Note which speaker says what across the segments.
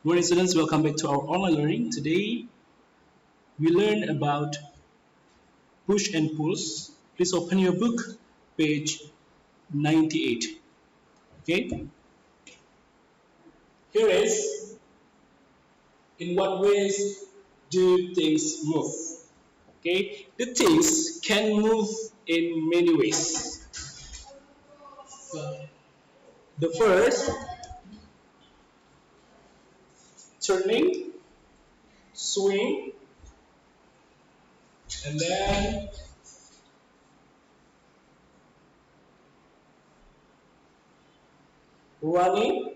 Speaker 1: Morning students, welcome back to our online learning. Today we learn about push and pulls. Please open your book, page 98. Okay, here is in what ways do things move? Okay, the things can move in many ways. The first, turning, swing, and then running,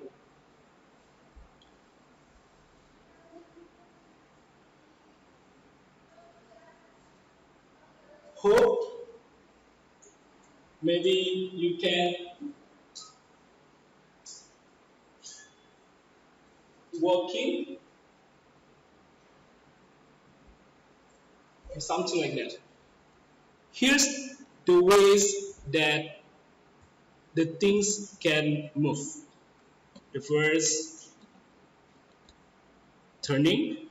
Speaker 1: hope. Maybe you can walking or something like that. Here's the ways that the things can move. The first, turning,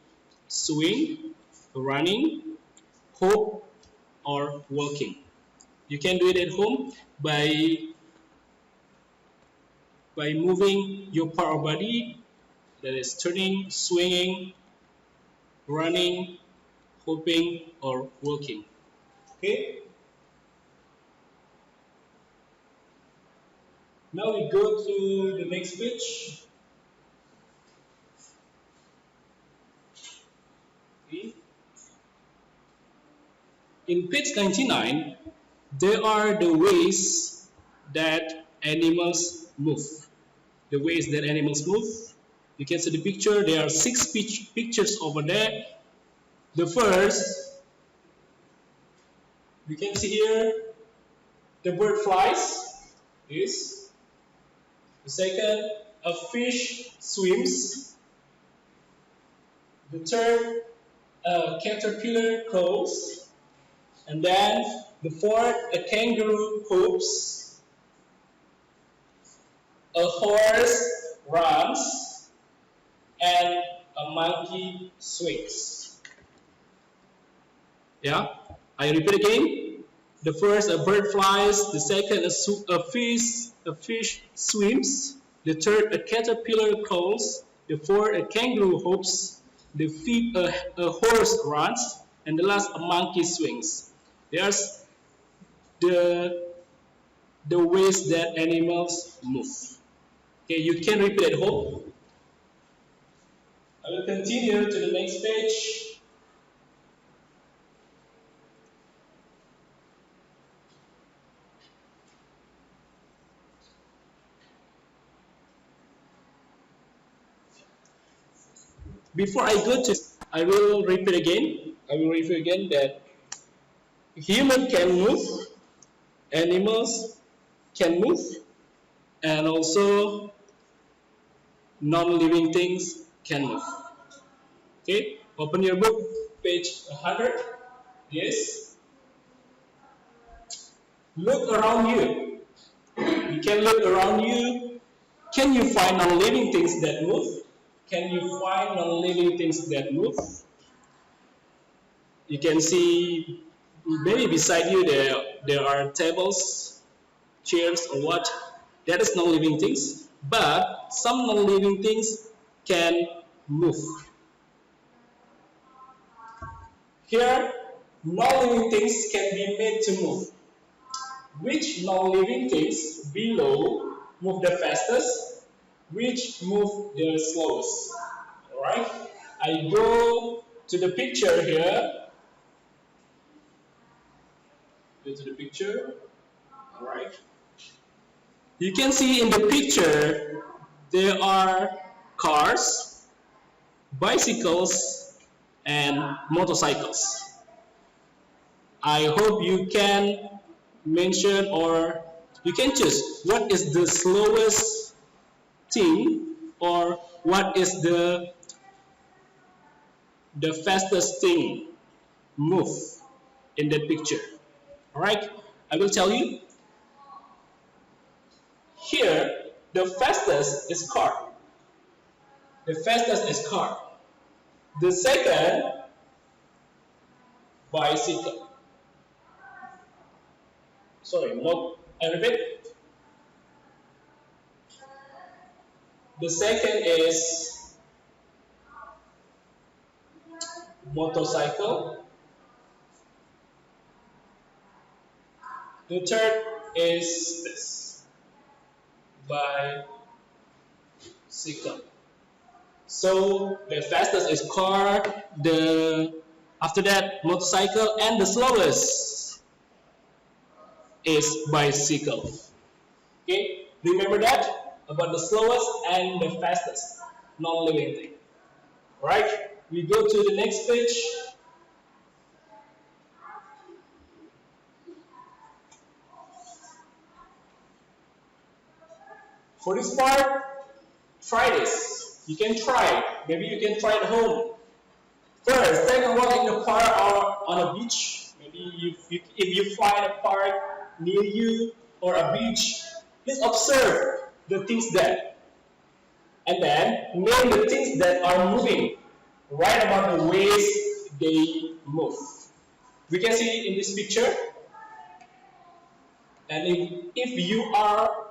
Speaker 1: swing, running, hop, or walking. You can do it at home by moving your part of body, that is turning, swinging, running, hopping, or walking. Okay. Now we go to the next page. Okay. In page 99, there are the ways that animals move. The ways that animals move. You can see the picture. There are 6 pictures over there. The first, you can see here, the bird flies. Is the second, a fish swims. The third, a caterpillar crawls. And then the fourth, a kangaroo hops. A horse runs. And a monkey swings. Yeah, I repeat again. The first, a bird flies. The second, a fish swims. The third, a caterpillar crawls. The fourth, a kangaroo hops. The fifth, a horse runs. And the last, a monkey swings. There's the ways that animals move. Okay, you can repeat at home. I will continue to the next page. Before I go to, I will repeat again. I will repeat again that human can move, animals can move, and also non-living things can move. Okay, open your book, page 100. Yes. Look around you. You can look around you. Can you find non-living things that move? Can you find non-living things that move? You can see maybe beside you there are tables, chairs, or what. That is non-living things. But some non-living things can move. Here, non-living things can be made to move. Which non-living things below move the fastest? Which move the slowest? Alright? I go to the picture here. Go to the picture. Alright? You can see in the picture there are cars, bicycles, and motorcycles. I hope you can mention or you can choose what is the slowest thing or what is the fastest thing move in that picture. Alright, I will tell you. Here, the fastest is car. The fastest is car. The second, bicycle. Sorry, no, I repeat. The second is motorcycle. The third is this, bicycle. So the fastest is car, after that motorcycle, and the slowest is bicycle. Okay, remember that about the slowest and the fastest non-living thing. Alright, we go to the next page. For this part, try this. You can try. Maybe you can try at home. First, take a walk in the park or on a beach. Maybe if you find a park near you or a beach, please observe the things there. And then name the things that are moving. Write about the ways they move. We can see in this picture. And if you are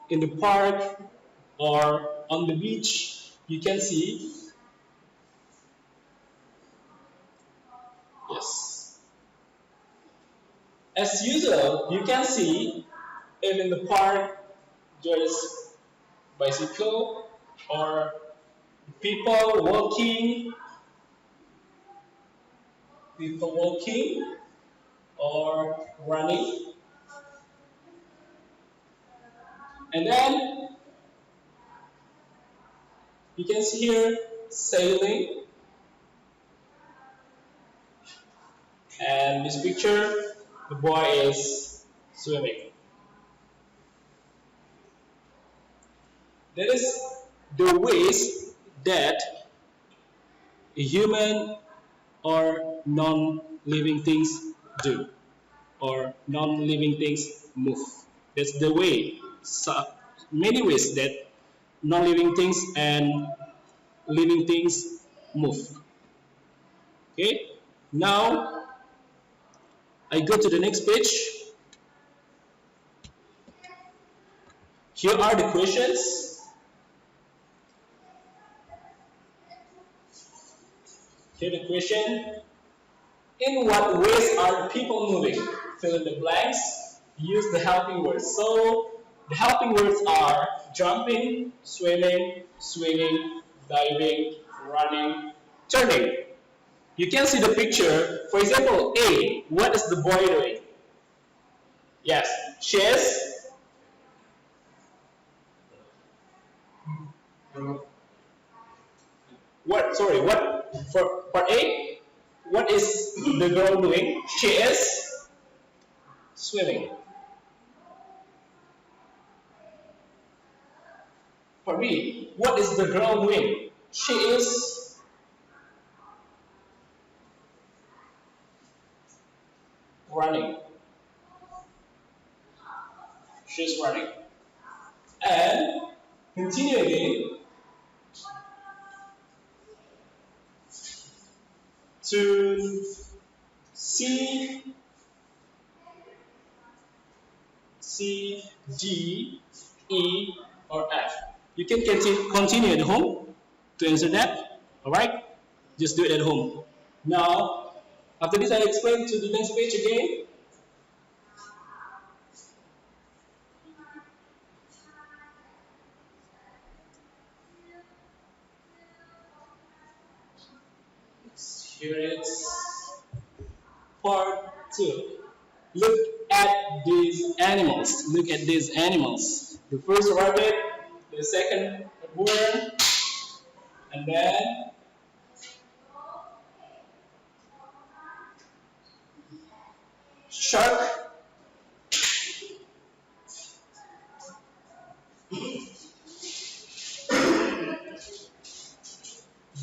Speaker 1: in the park or on the beach, you can see. Yes. As usual, you can see if in the park there is bicycle or people walking or running. And then you can see here sailing. And this picture, the boy is swimming. That is the ways that a human or non-living things do, or non-living things move. That's the way, many ways that non-living things and living things move. Okay, now I go to the next page. Here are the questions. Here the question. In what ways are people moving? Fill in the blanks. Use the helping words. So the helping words are jumping, swimming, swinging, diving, running, turning. You can see the picture. For example, A, what is the boy doing? Yes, she is. What? Sorry, what? For part A, what is the girl doing? She is swimming. Part B, what is the girl doing? She is running. She's running. And continue again. To C, D, E, or F. You can continue at home to answer that. Alright? Just do it at home. Now, after this, I'll explain to the next page again. Here it's part 2. Look at these animals. Look at these animals. The first rabbit, the second worm, and then shark,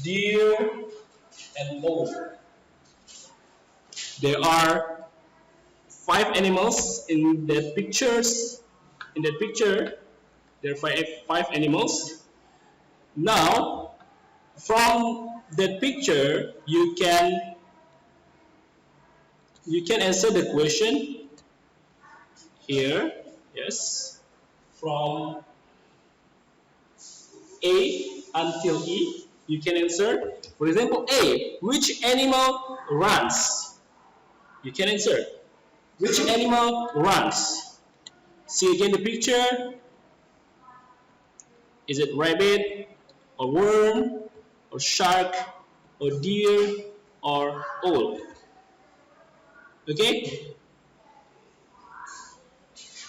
Speaker 1: deer, and wolf. There are 5 animals in that pictures. In that picture, there are five animals. Now, From that picture, you can answer the question here. Yes, from A until E, you can answer. For example, A, which animal runs? You can answer. Which animal runs? See again the picture. Is it rabbit, or worm, or shark, or deer, or owl? Okay?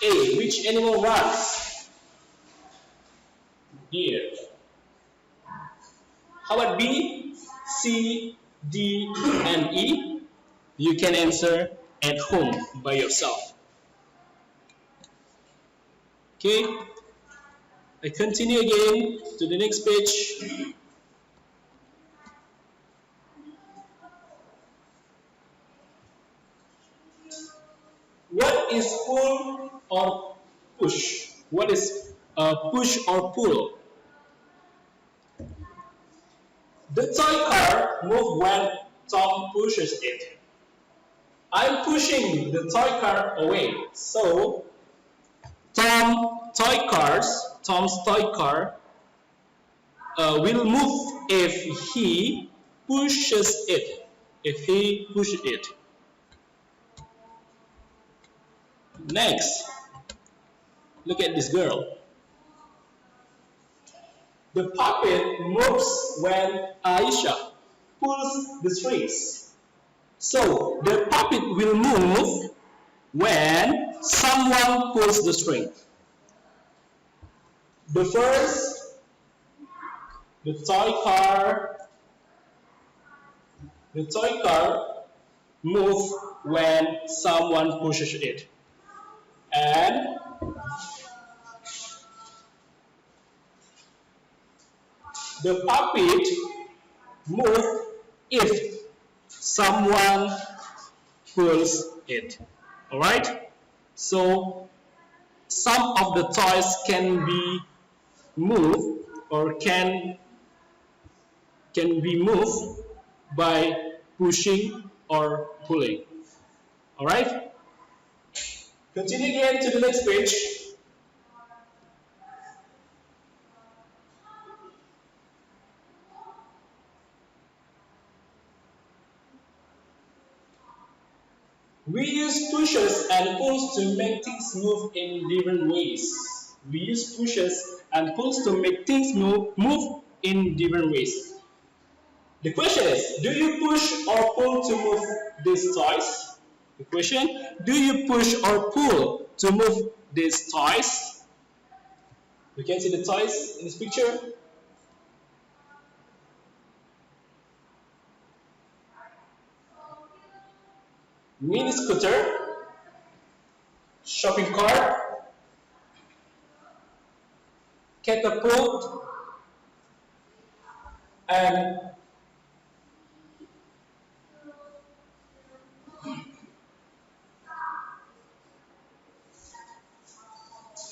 Speaker 1: A, which animal runs? Deer. How about B, C, D, and E? You can answer at home by yourself. Okay? I continue again to the next page. What is pull or push? What is push or pull? The toy car moves when Tom pushes it. I'm pushing the toy car away. So Tom's toy car will move if he pushes it. If he pushes it. Next, look at this girl. The puppet moves when Aisha pulls the strings. So the puppet will move when someone pulls the string. The first, the toy car moves when someone pushes it. And the puppet moves if someone pulls it. Alright? So some of the toys can be moved or can be moved by pushing or pulling. Alright? Continue again to the next page. We use pushes and pulls to make things move in different ways. We use pushes and pulls to make things move in different ways. The question is, do you push or pull to move these toys? The question, do you push or pull to move these toys? You can see the toys in this picture. Mini scooter, shopping cart, catapult, and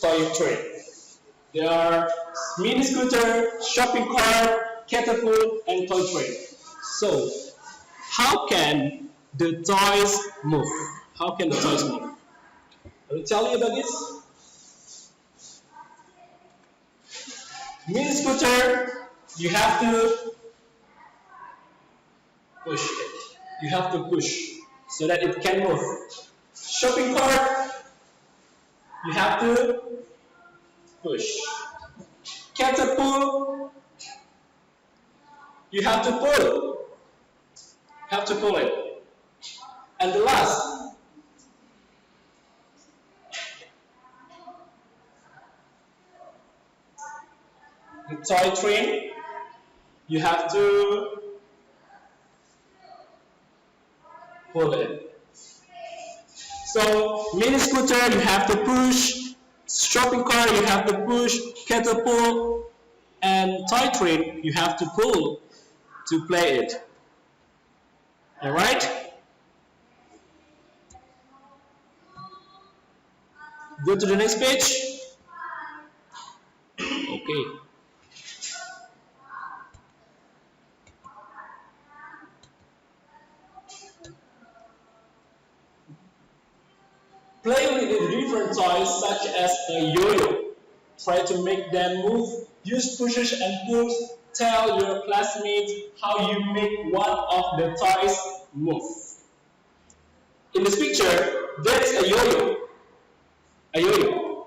Speaker 1: toy train. There are mini scooter, shopping cart, catapult, and toy train. So, how can the toys move? How can the toys move? I will tell you about this. Mini scooter, you have to push it. You have to push so that it can move. Shopping cart, you have to push. Catapult, you have to pull. Have to pull it. And the last, the toy train, you have to pull it. So mini scooter, you have to push. Shopping cart, you have to push. Catapult and toy train, you have to pull to play it. All right? Go to the next page. Okay. with different toys such as a yo-yo. Try to make them move. Use pushes and pulls. Tell your classmates how you make one of the toys move. In this picture, there's a yo-yo. A yo-yo.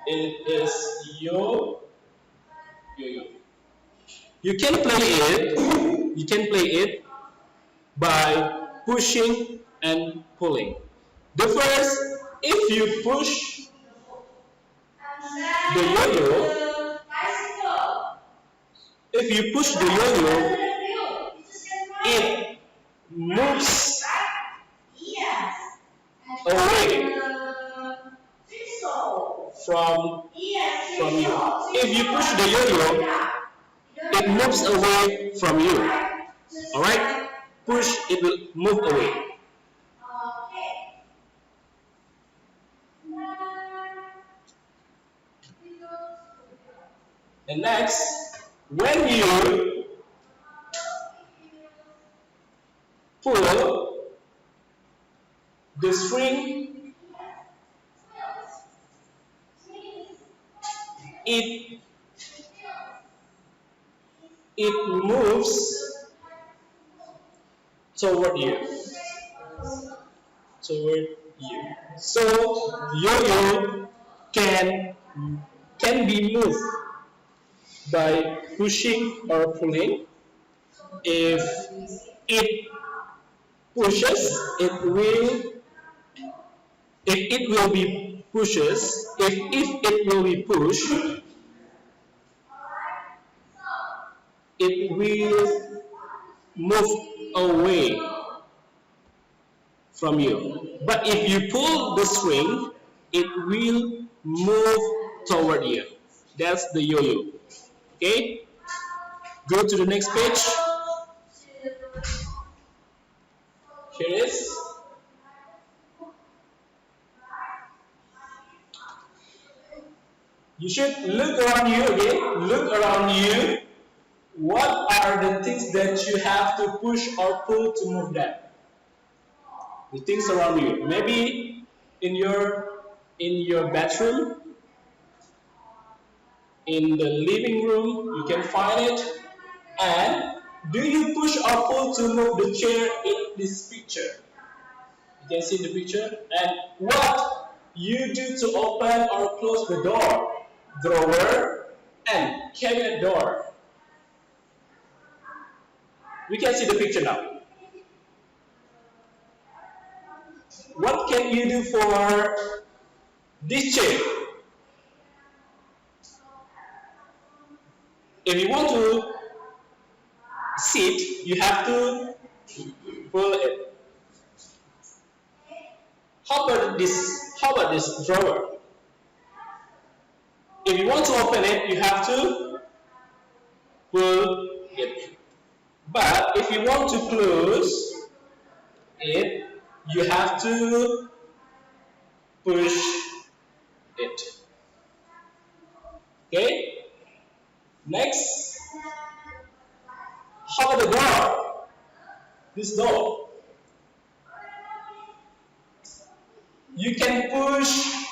Speaker 1: It is yo-yo. You can play it. You can play it by pushing and pulling. The first, if you push the yo-yo, it moves away from you. If you push the yo-yo, it moves away from you. Alright? Push, it will move away. And next, when you pull the string, it moves toward you. So yo-yo can be moved by pushing or pulling. If it pushes, it will be pushes. If it will be pushed, it will move away from you. But if you pull the string, it will move toward you. That's the yo-yo. Okay? Go to the next page. Here it is. You should look around you again. Look around you. What are the things that you have to push or pull to move them? The things around you. Maybe in your bedroom, in the living room, you can find it. And do you push or pull to move the chair in this picture? You can see the picture. And what you do to open or close the door, drawer, and cabinet door. We can see the picture now. What can you do for this chair? If you want to sit, you have to pull it. How about this drawer? If you want to open it, you have to pull it. But if you want to close it, you have to push it. Okay? Next, how about the door? This door. You can push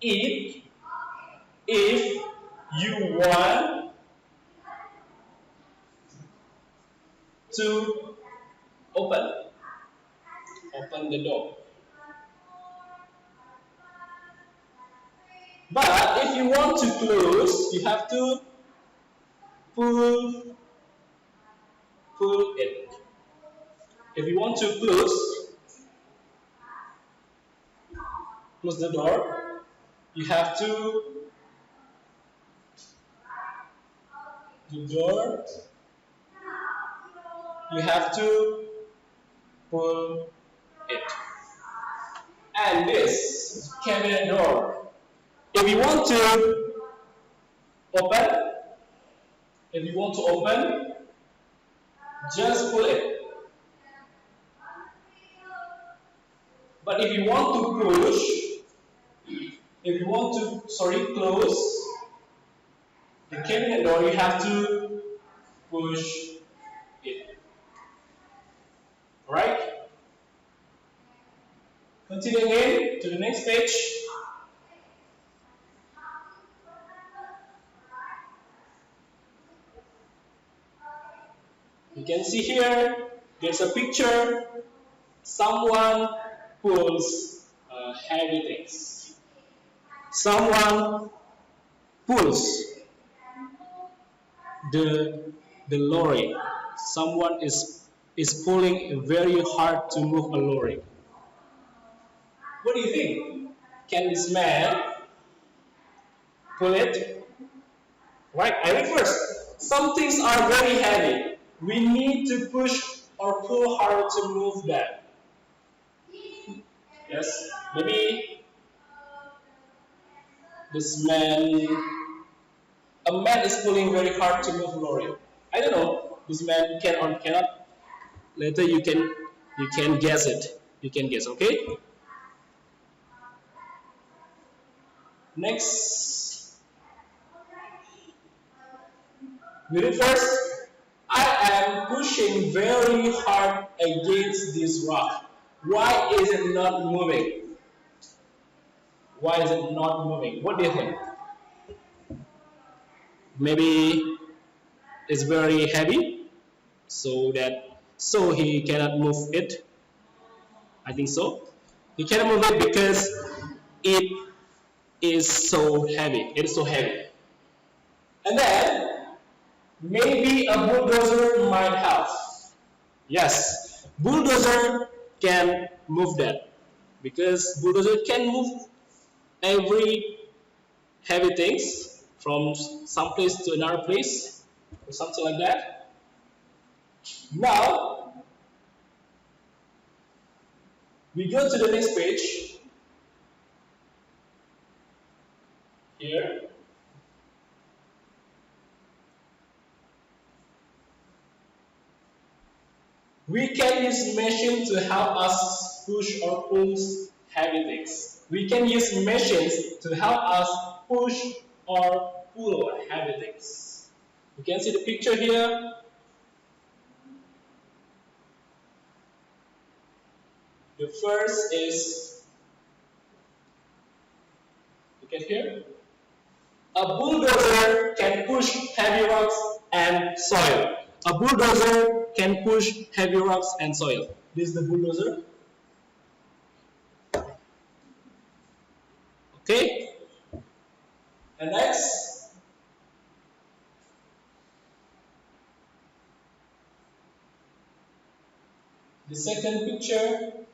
Speaker 1: it if you want to open the door. But if you want to close, you have to pull it. If you want to close the door, you have to pull it. And this cabinet door. If you want to open, just pull it. But if you want to close the cabinet door, you have to push it. Alright? Continue again to the next page. You can see here, there's a picture. Someone pulls heavy things. Someone pulls the lorry. Someone is pulling very hard to move a lorry. What do you think? Can this man pull it? Right, I read first. Some things are very heavy. We need to push or pull hard to move them. Yes, maybe this man, a man is pulling very hard to move lorry. I don't know. This man can or cannot. Later you can guess it. You can guess. Okay. Next, we read first. I am pushing very hard against this rock. Why is it not moving? Why is it not moving? What do you think? Maybe it's very heavy, so he cannot move it. I think so. He cannot move it because it is so heavy. It is so heavy. And then maybe a bulldozer might help. Yes, bulldozer can move that because bulldozer can move every heavy things from some place to another place or something like that. Now we go to the next page. Here. We can use machines to help us push or pull heavy things. We can use machines to help us push or pull heavy things. You can see the picture here. The first is, you can hear? A bulldozer can push heavy rocks and soil. A bulldozer can push heavy rocks and soil. This is the bulldozer. Okay. And next, the second picture.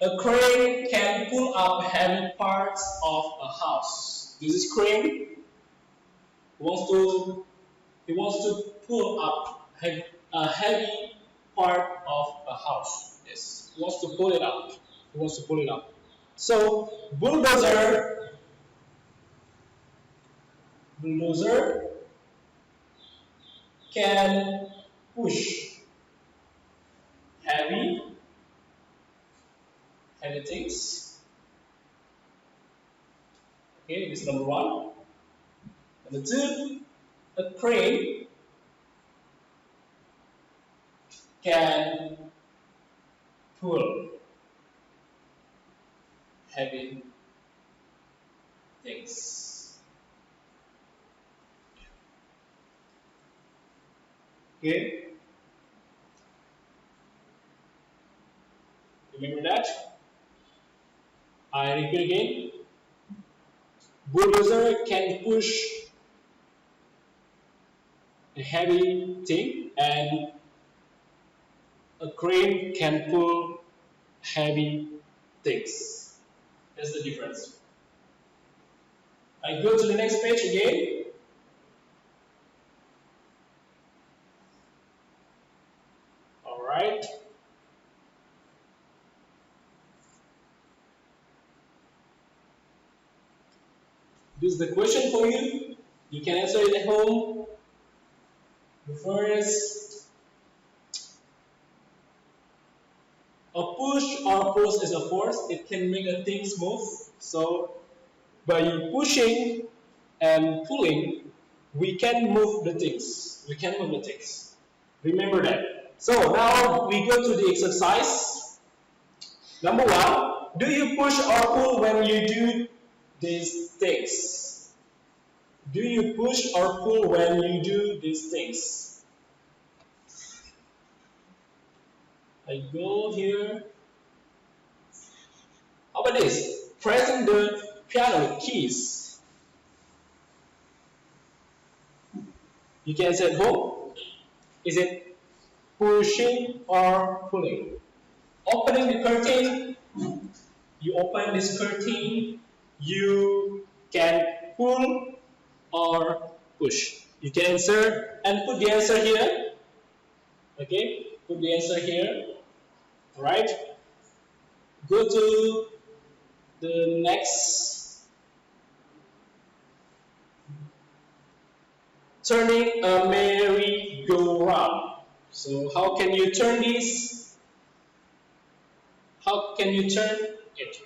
Speaker 1: A crane can pull up heavy parts of a house. This is crane. He wants to pull up a heavy part of a house. Yes, he wants to pull it up. He wants to pull it up. So bulldozer can push heavy things. Okay, this is number one. Number two, a crane can pull heavy things. Okay? Remember that? I repeat again. Bulldozer can push a heavy thing and a crane can pull heavy things. That's the difference. I go to the next page again. Alright. This is the question for you. You can answer it at home. The first, a push or pull is a force. It can make a thing move. So by pushing and pulling, we can move the things. We can move the things. Remember that. So now we go to the exercise. Number one, do you push or pull when you do these things? Do you push or pull when you do these things? I go here. How about this? Pressing the piano keys. You can say home. Is it pushing or pulling? Opening the curtain. You open this curtain. You can pull or push. You can answer and put the answer here. Okay, put the answer here. Alright. Go to the next. Turning a merry-go-round. So how can you turn this? How can you turn it?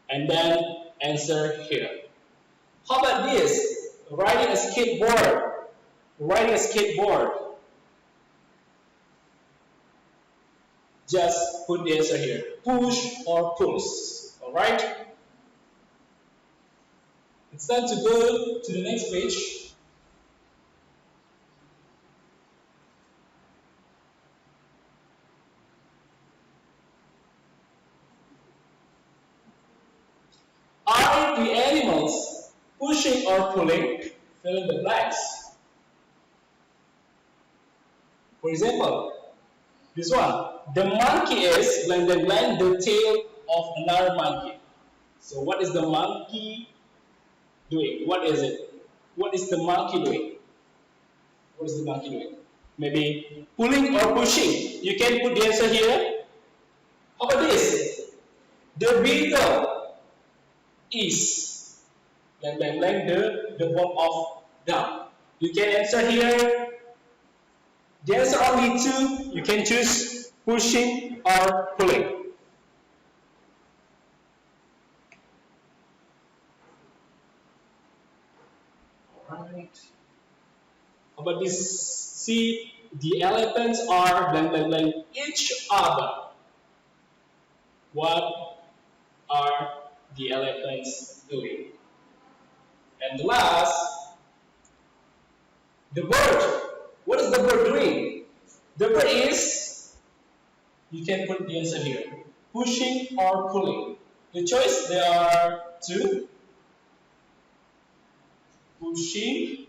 Speaker 1: And then answer here. How about this? Riding a skateboard. Riding a skateboard. Just put the answer here. Push or pulls. Alright? It's time to go to the next page. Are the animals pushing or pulling? Fill in the blanks. For example, this one. The monkey is blank blank blank the tail of another monkey. So what is the monkey doing? What is it? What is the monkey doing? What is the monkey doing? Maybe pulling or pushing. You can put the answer here. How about this? The beetle is blank blank blank the form of down. You can answer here. The answer only two. You can choose pushing or pulling. Alright. How about this? See, the elephants are blank blank blank each other. What are the elephants doing? And last, the bird. What is the bird doing? The bird is, you can put the answer here, pushing or pulling. The choice, there are two, pushing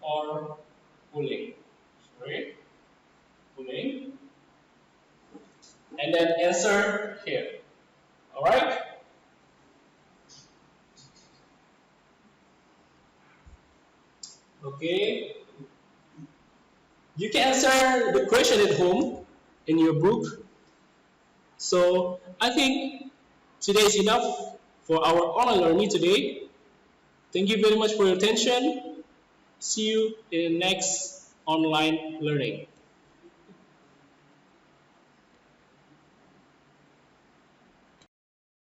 Speaker 1: or pulling. Sorry, pulling. And then answer here. Alright? Okay. You can answer the question at home in your book. So I think today is enough for our online learning today. Thank you very much for your attention. See you in the next online learning.